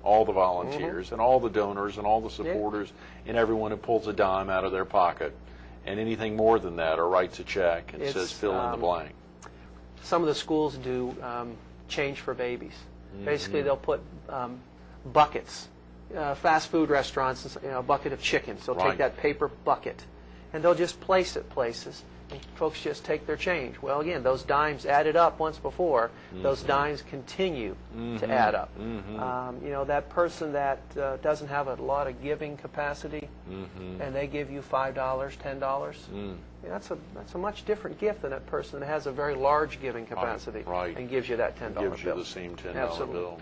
all the volunteers and all the donors and all the supporters and everyone who pulls a dime out of their pocket, and anything more than that or writes a check and says fill in the blank. Some of the schools do change for babies. Basically, they'll put buckets. Fast food restaurants, a bucket of chicken. So they'll take that paper bucket, and they'll just place it places, and folks just take their change. Well, again, those dimes added up once before. Those dimes continue to add up. You know, that person that doesn't have a lot of giving capacity, and they give you $5, $10. That's a much different gift than that person that has a very large giving capacity and gives you that $10 bill. Gives you the same $10 Absolutely. bill.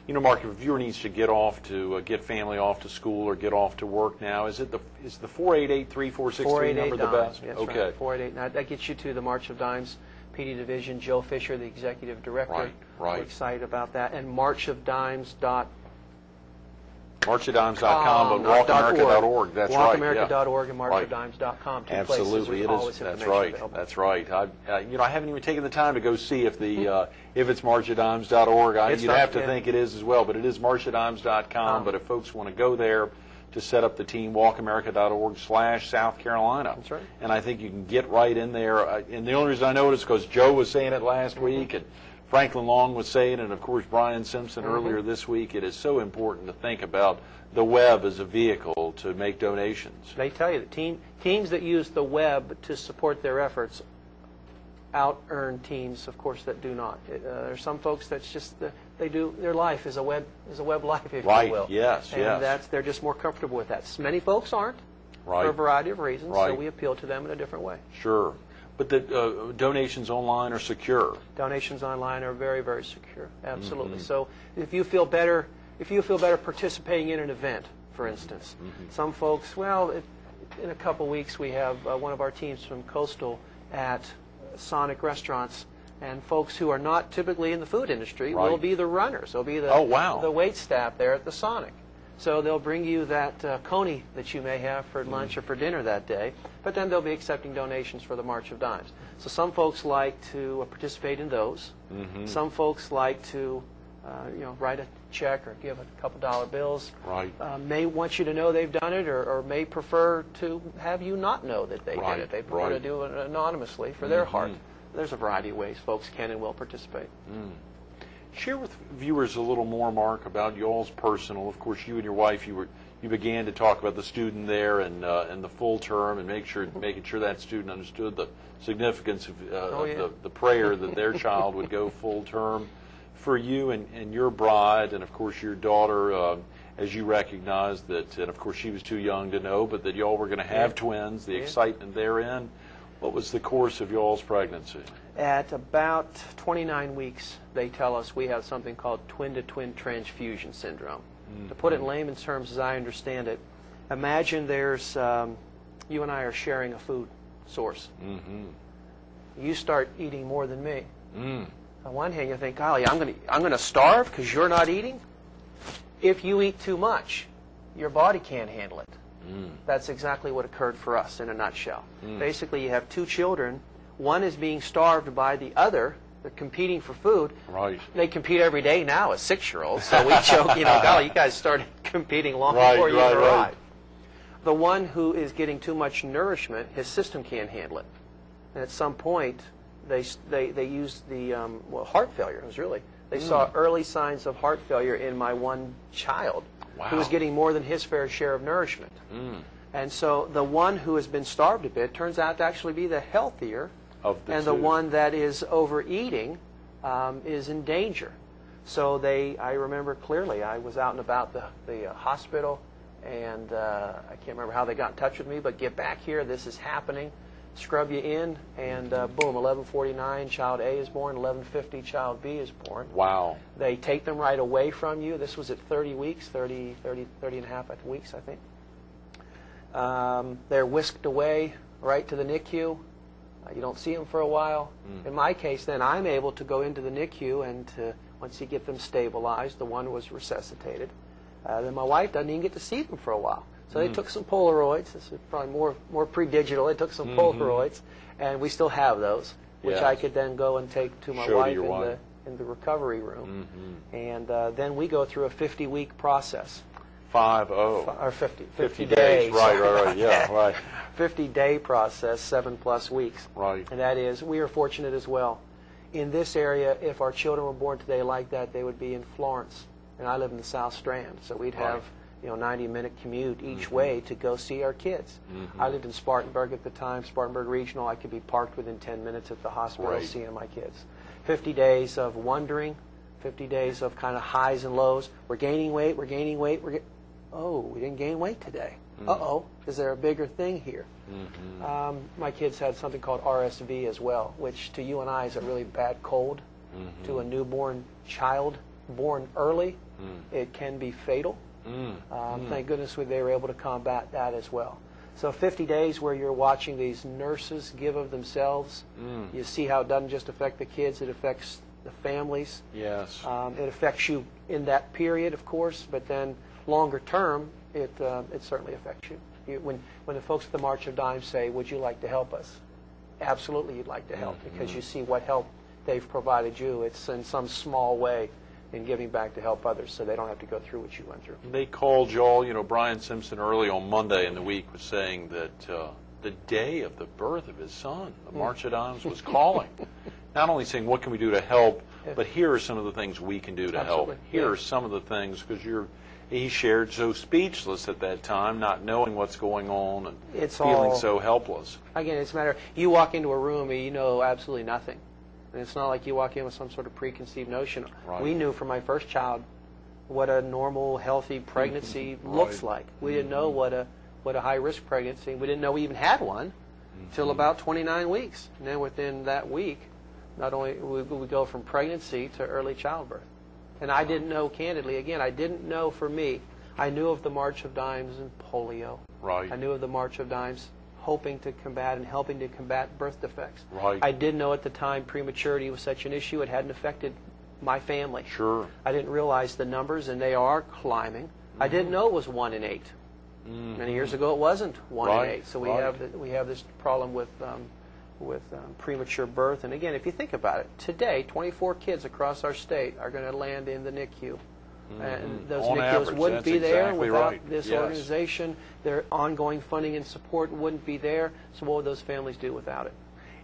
You know, Mark, if a viewer needs to get off to get family off to school or get off to work now, is the 488-3463 number the best? That's okay. Right. 488. Now, that gets you to the March of Dimes PD division. Joe Fisher, the executive director, we're excited about that. And marchofdimes.com, but walkamerica.org. That's right. Walkamerica.org and marchofdimes.com. Absolutely, it is. That's right. That's right. You know, I haven't even taken the time to go see if the if it's marchofdimes.org. You'd have to think it is as well, but it is marchofdimes.com. But if folks want to go there to set up the team, walkamerica.org/South Carolina. That's right. And I think you can get right in there. And the only reason I know it is because Joe was saying it last week, and Franklin Long was saying, and of course Brian Simpson earlier this week. It is so important to think about the web as a vehicle to make donations. They tell you that teams that use the web to support their efforts out-earn teams, of course, that do not. There's some folks that's just their life is a web life, if you will. Yes. And they're just more comfortable with that. Many folks aren't, for a variety of reasons. So we appeal to them in a different way. Sure. But the donations online are secure. Donations online are very, very secure. Absolutely. So if you feel better participating in an event, for instance, some folks, in a couple weeks we have one of our teams from Coastal at Sonic Restaurants, and folks who are not typically in the food industry will be the runners. They'll be the wait staff there at the Sonic. So they'll bring you that coney that you may have for lunch or for dinner that day, but then they'll be accepting donations for the March of Dimes. So some folks like to participate in those. Some folks like to write a check or give a couple dollar bills. May want you to know they've done it, or may prefer to have you not know that they did it. They prefer to do it anonymously for their heart. There's a variety of ways folks can and will participate. Share with viewers a little more, Mark, about y'all's personal. Of course, you and your wife, you began to talk about the student there and the full term, and making sure that student understood the significance of the prayer that their child would go full term. For you and your bride, and of course your daughter, as you recognized that, and of course she was too young to know, but that y'all were going to have twins, the excitement therein. What was the course of y'all's pregnancy? At about 29 weeks, they tell us we have something called twin-to-twin transfusion syndrome. To put it in layman's terms, as I understand it, imagine there's, you and I are sharing a food source. You start eating more than me. On one hand, you think, golly, I'm going to starve because you're not eating? If you eat too much, your body can't handle it. That's exactly what occurred for us in a nutshell. Basically, you have two children. One is being starved by the other. They're competing for food. They compete every day now as 6-year-olds. So we joke, golly, you guys started competing long before you even arrived. The one who is getting too much nourishment, his system can't handle it. And at some point, they used the heart failure. It was really they saw early signs of heart failure in my one child, who was getting more than his fair share of nourishment. And so the one who has been starved a bit turns out to actually be the healthier, and the one that is overeating is in danger. So I remember clearly, I was out and about the hospital, and I can't remember how they got in touch with me, but get back here, this is happening. Scrub you in, and boom, 11:49, child A is born, 11:50, child B is born. Wow. They take them right away from you. This was at 30 weeks, 30 and a half weeks, I think. They're whisked away right to the NICU. You don't see them for a while. In my case, then, I'm able to go into the NICU, and once you get them stabilized, the one was resuscitated. Then my wife doesn't even get to see them for a while. So they took some Polaroids. This is probably more pre-digital. They took some Polaroids, and we still have those, which I could then go and take to my wife in the recovery room. And then we go through a 50-week process. 50. Or 50. 50 days. Right. Yeah, right. 50-day process, 7+ weeks. Right. And that is, we are fortunate as well. In this area, if our children were born today like that, they would be in Florence. And I live in the South Strand, so we'd have 90-minute commute each way to go see our kids. I lived in Spartanburg at the time, Spartanburg Regional. I could be parked within 10 minutes at the hospital seeing my kids. 50 days of wondering, 50 days of kind of highs and lows. We're gaining weight, we didn't gain weight today. Uh-oh, is there a bigger thing here? My kids had something called RSV as well, which to you and I is a really bad cold. To a newborn child born early, it can be fatal. Thank goodness they were able to combat that as well. So 50 days where you're watching these nurses give of themselves. You see how it doesn't just affect the kids, it affects the families. Yes. It affects you in that period, of course, but then longer term, it certainly affects you. When the folks at the March of Dimes say, would you like to help us? Absolutely you'd like to help, because you see what help they've provided you. It's in some small way in giving back to help others so they don't have to go through what you went through. They called y'all, Brian Simpson early on Monday in the week was saying that the day of the birth of his son, the March of Dimes was calling. Not only saying, what can we do to help, but here are some of the things we can do to help. Here are some of the things, because he shared so speechless at that time, not knowing what's going on and feeling so helpless. Again, it's a matter, you walk into a room and you know absolutely nothing. And it's not like you walk in with some sort of preconceived notion. We knew from my first child what a normal, healthy pregnancy looks like. We didn't know what a high-risk pregnancy, we didn't know we even had one until about 29 weeks. And then within that week, not only we go from pregnancy to early childbirth. And I didn't know, candidly, again, I didn't know for me. I knew of the March of Dimes and polio. I knew of the March of Dimes hoping to combat and helping to combat birth defects. I did know at the time prematurity was such an issue, it hadn't affected my family. I didn't realize the numbers, and they are climbing. I didn't know it was 1 in 8. Many years ago it wasn't 1 in 8. So we have this problem with premature birth. And again, if you think about it, today 24 kids across our state are going to land in the NICU. And those On NICUs average, wouldn't be there exactly without this organization. Their ongoing funding and support wouldn't be there. So what would those families do without it?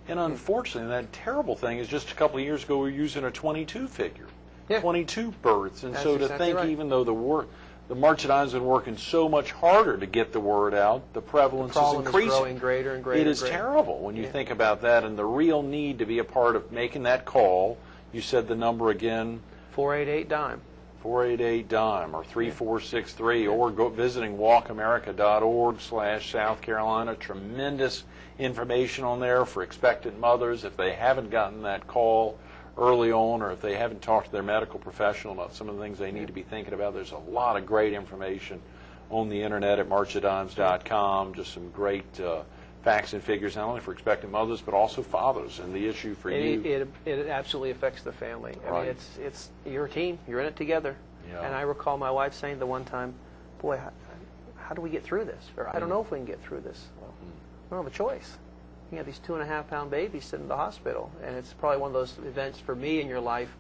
And unfortunately, that terrible thing is just a couple of years ago we were using a 22 figure. 22 births. And so to think even though the March of Dimes has been working so much harder to get the word out, the prevalence is increasing. Is growing greater and greater. It is terrible when you think about that, and the real need to be a part of making that call. You said the number again. 488-DIME. 488-DIME or 3463, or visiting walkamerica.org/South Carolina. Tremendous information on there for expectant mothers if they haven't gotten that call early on, or if they haven't talked to their medical professional about some of the things they need to be thinking about. There's a lot of great information on the internet at marchofdimes.com. Just some great facts and figures, not only for expectant mothers, but also fathers, and the issue for you. It absolutely affects the family. I mean, it's your team. You're in it together. And I recall my wife saying the one time, boy, how do we get through this? Or I don't know if we can get through this. Well, we don't have a choice. You have these 2.5-pound babies sitting in the hospital, and it's probably one of those events for me in your life.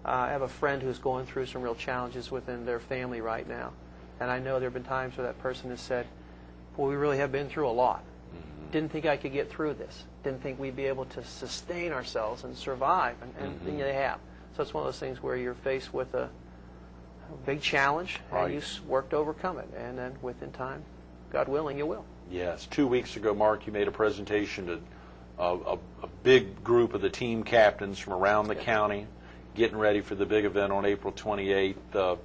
I have a friend who's going through some real challenges within their family right now, and I know there have been times where that person has said, well, we really have been through a lot. Didn't think I could get through this. Didn't think we'd be able to sustain ourselves and survive, and they have. So it's one of those things where you're faced with a big challenge, and you work to overcome it, and then within time, God willing, you will. Yes. 2 weeks ago, Mark, you made a presentation to a big group of the team captains from around the county, getting ready for the big event on April 28th.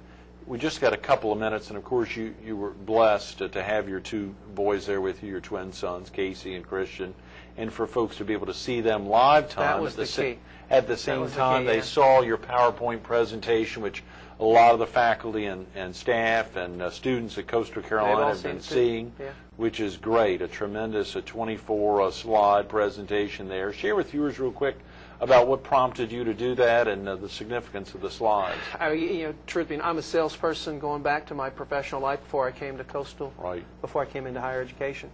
We just got a couple of minutes, and of course you were blessed to have your 2 boys there with you, your twin sons, Casey and Christian, and for folks to be able to see them live time. That was the key. At the same time, they saw your PowerPoint presentation, which a lot of the faculty and staff and students at Coastal Carolina have been seeing, which is great. A tremendous 24-slide presentation there. Share with viewers real quick about what prompted you to do that and the significance of the slides. Truth being, I'm a salesperson going back to my professional life before I came to Coastal, before I came into higher education.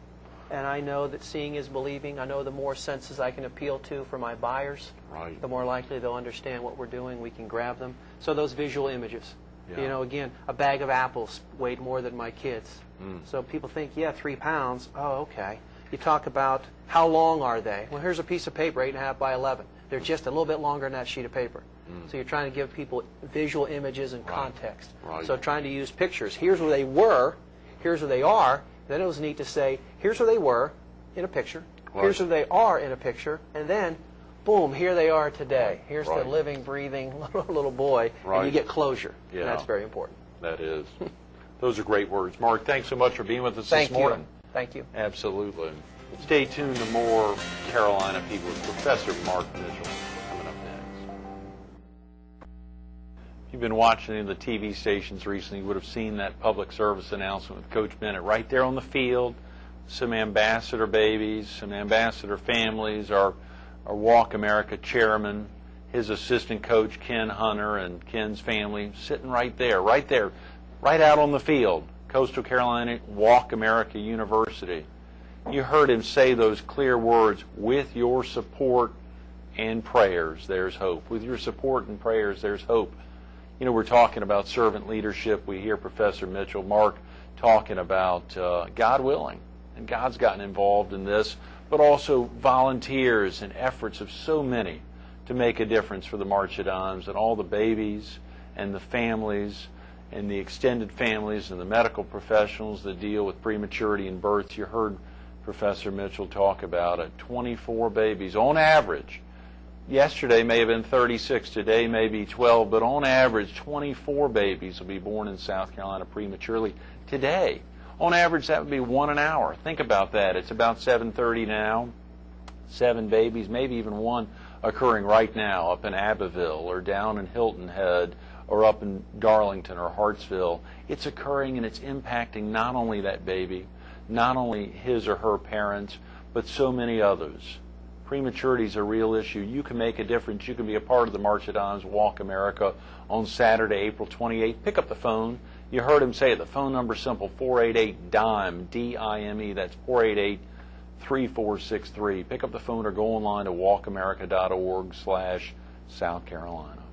and I know that seeing is believing. I know the more senses I can appeal to for my buyers, Right. the more likely they'll understand what we're doing. We can grab them. So those visual images. Yeah. You know, again, a bag of apples weighed more than my kids. Mm. So people think, yeah, 3 pounds. Oh, okay. You talk about how long are they? Well, here's a piece of paper, 8.5 by 11. They're just a little bit longer than that sheet of paper. So you're trying to give people visual images and context. Right. So trying to use pictures. Here's where they were. Here's where they are. Then it was neat to say, here's where they were in a picture. Right. Here's where they are in a picture. And then, boom, here they are today. Here's Right. the living, breathing little boy. Right. And you get closure. Yeah. And that's very important. That is. Those are great words. Mark, thanks so much for being with us Thank this morning. you. Thank you. Absolutely. Stay tuned to more Carolina People with Professor Mark Mitchell coming up next. If you've been watching any of the TV stations recently, you would have seen that public service announcement with Coach Bennett right there on the field. Some ambassador babies, some ambassador families, our Walk America chairman, his assistant coach, Ken Hunter, and Ken's family sitting right there, right out on the field. Coastal Carolina Walk America University. You heard him say those clear words, with your support and prayers, there's hope. With your support and prayers, there's hope. You know, we're talking about servant leadership. We hear Professor Mitchell, Mark, talking about God willing, and God's gotten involved in this, but also volunteers and efforts of so many to make a difference for the March at Arms and all the babies and the families and the extended families and the medical professionals that deal with prematurity and births. You heard Professor Mitchell talk about it. 24 babies on average. Yesterday may have been 36, today may be 12, but on average 24 babies will be born in South Carolina prematurely today. On average that would be 1 an hour. Think about that. It's about 7:30 now. 7 babies, maybe even 1 occurring right now up in Abbeville or down in Hilton Head or up in Darlington or Hartsville. It's occurring and it's impacting not only that baby, not only his or her parents, but so many others. Prematurity is a real issue. You can make a difference. You can be a part of the March at Arms Walk America on Saturday, April 28th. Pick up the phone. You heard him say it. The phone number is simple, 488-DIME, D-I-M-E. That's 488-3463. Pick up the phone or go online to walkamerica.org/South Carolina.